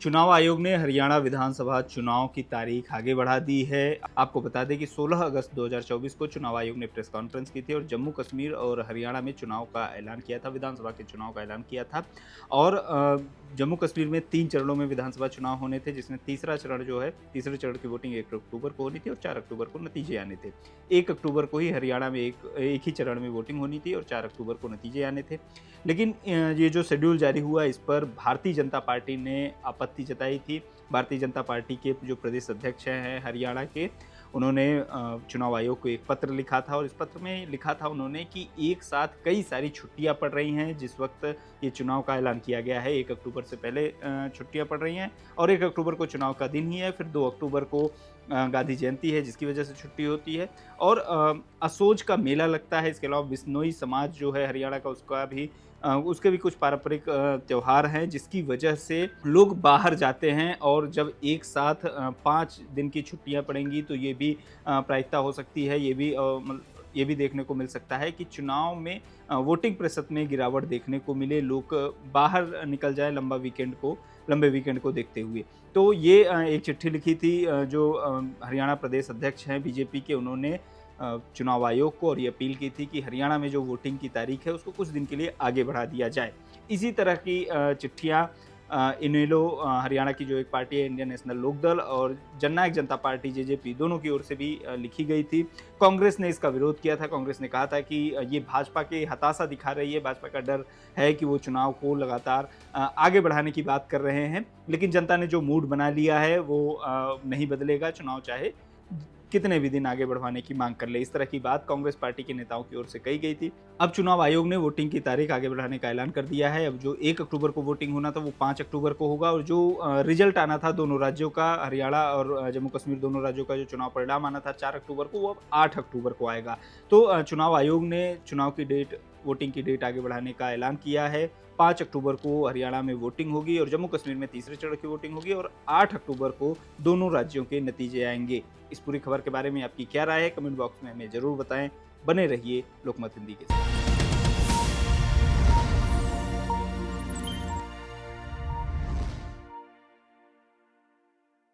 चुनाव आयोग ने हरियाणा विधानसभा चुनाव की तारीख आगे बढ़ा दी है। आपको बता दें कि 16 अगस्त 2024 को चुनाव आयोग ने प्रेस कॉन्फ्रेंस की थी और जम्मू कश्मीर और हरियाणा में चुनाव का ऐलान किया था, विधानसभा के चुनाव का ऐलान किया था। और जम्मू कश्मीर में 3 चरणों में विधानसभा चुनाव होने थे, जिसमें तीसरा चरण जो है, तीसरे चरण की वोटिंग 1 अक्टूबर को होनी थी और 4 अक्टूबर को नतीजे आने थे। 1 अक्टूबर को ही हरियाणा में एक ही चरण में वोटिंग होनी थी और 4 अक्टूबर को नतीजे आने थे। लेकिन ये जो शेड्यूल जारी हुआ, इस पर भारतीय जनता पार्टी ने आपत्ति जताई थी। भारतीय जनता पार्टी के जो प्रदेश अध्यक्ष हैं हरियाणा के, उन्होंने चुनाव आयोग को एक पत्र लिखा था और इस पत्र में लिखा था उन्होंने कि एक साथ कई सारी छुट्टियां पड़ रही हैं। जिस वक्त ये चुनाव का ऐलान किया गया है, 1 अक्टूबर से पहले छुट्टियां पड़ रही हैं और 1 अक्टूबर को चुनाव का दिन ही है, फिर 2 अक्टूबर को गांधी जयंती है, जिसकी वजह से छुट्टी होती है और असोज का मेला लगता है। इसके अलावा बिश्नोई समाज जो है हरियाणा का, उसके भी कुछ पारंपरिक त्योहार हैं, जिसकी वजह से लोग बाहर जाते हैं और जब एक साथ 5 दिन की छुट्टियां पड़ेंगी तो ये भी प्रायिकता हो सकती है। ये भी देखने को मिल सकता है कि चुनाव में वोटिंग प्रतिशत में गिरावट देखने को मिले, लोग बाहर निकल जाए लंबे वीकेंड को देखते हुए। तो ये एक चिट्ठी लिखी थी जो हरियाणा प्रदेश अध्यक्ष हैं बीजेपी के, उन्होंने चुनाव आयोग को और ये अपील की थी कि हरियाणा में जो वोटिंग की तारीख है उसको कुछ दिन के लिए आगे बढ़ा दिया जाए। इसी तरह की चिट्ठियाँ इनेलो हरियाणा की जो एक पार्टी है, इंडियन नेशनल लोकदल, और जननायक जनता पार्टी जेजेपी, दोनों की ओर से भी लिखी गई थी। कांग्रेस ने इसका विरोध किया था। कांग्रेस ने कहा था कि ये भाजपा की हताशा दिखा रही है, भाजपा का डर है कि वो चुनाव को लगातार आगे बढ़ाने की बात कर रहे हैं, लेकिन जनता ने जो मूड बना लिया है वो नहीं बदलेगा, चुनाव चाहे कितने भी दिन आगे बढ़वाने की मांग कर ले। इस तरह की बात कांग्रेस पार्टी के नेताओं की ओर से कही गई थी। अब चुनाव आयोग ने वोटिंग की तारीख आगे बढ़ाने का ऐलान कर दिया है। अब जो 1 अक्टूबर को वोटिंग होना था वो 5 अक्टूबर को होगा और जो रिजल्ट आना था दोनों राज्यों का, हरियाणा और जम्मू कश्मीर दोनों राज्यों का जो चुनाव परिणाम आना था 4 अक्टूबर को, वो अब 8 अक्टूबर को आएगा। तो चुनाव आयोग ने वोटिंग की डेट आगे बढ़ाने का ऐलान किया है। 5 अक्टूबर को हरियाणा में वोटिंग होगी और जम्मू कश्मीर में तीसरे चरण की वोटिंग होगी और 8 अक्टूबर को दोनों राज्यों के नतीजे आएंगे। इस पूरी खबर के बारे में आपकी क्या राय है, कमेंट बॉक्स में हमें ज़रूर बताएं। बने रहिए लोकमत हिंदी के साथ।